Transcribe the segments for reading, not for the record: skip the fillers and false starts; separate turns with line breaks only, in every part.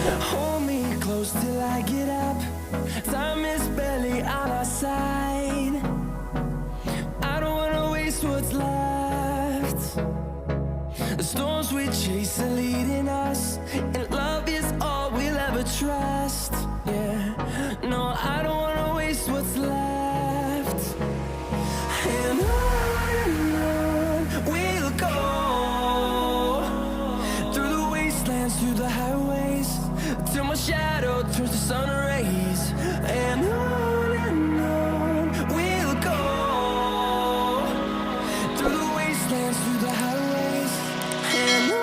Hold me close till I get up. Time is barely on our side. I don't wanna waste what's left. The storms we chase are leading us, and love is all we'll ever trust. Yeah, no, I don't wanna waste what's left. And on we'll go, through the wastelands, through the highways, till my shadow turns to sun rays. And on we'll go, through the wastelands, through the highways, and on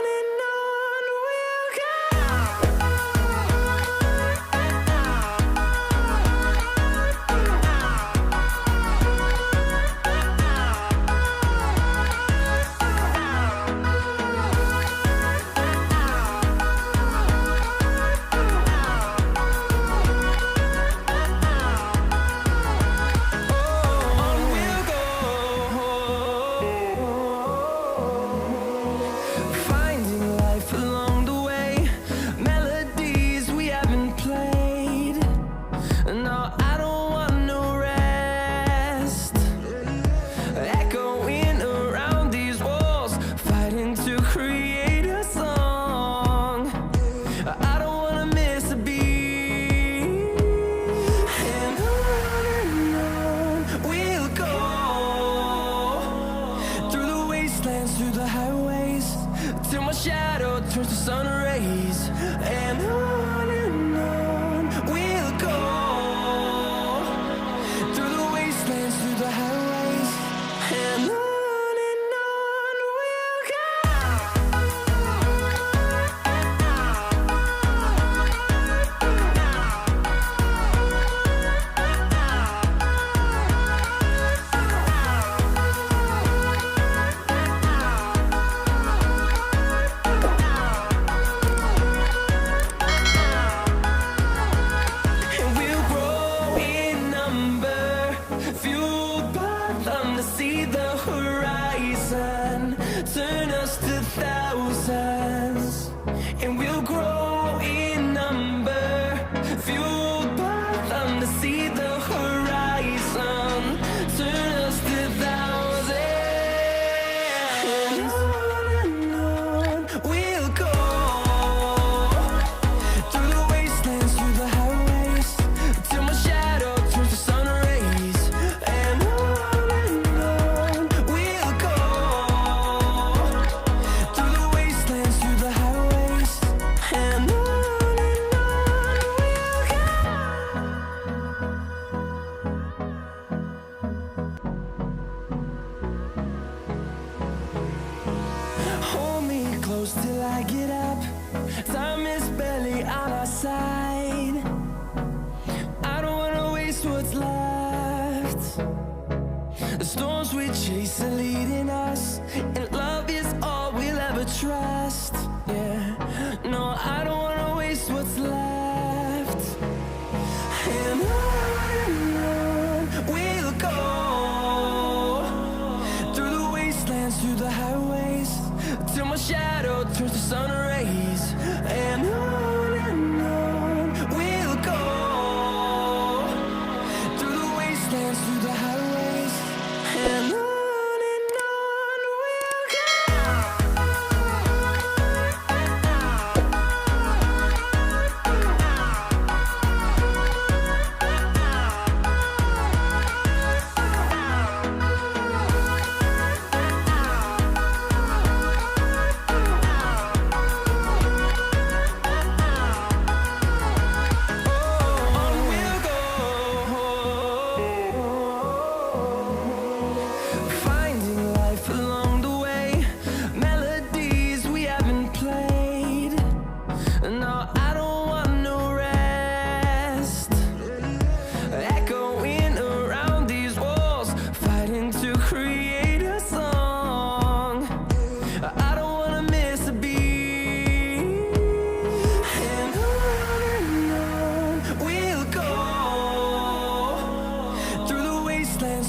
we'll go. Through the highways, till my shadow turns to sun rays. And on we'll go, through the wastelands, through the highways, and on we'll go. See the horizon turn us to thousands, and we'll grow in number, fueled by them. To see the horizon turn us to thousands, and on we'll go, through the wastelands, through the highways, till my shadow turns to sun rays. And close till I get up. Time is barely on our side. I don't wanna waste what's left. The storms we chase are leading us, and love is all we'll ever trust. Yeah, no, I don't wanna waste what's left. And on we'll go, through the wastelands, through the highways, till my shadow turns to sun rays. And on we'll go, through the wastelands, through the highways, and on we'll go.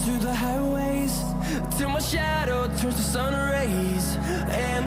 Through the highways, till my shadow turns to sun rays. And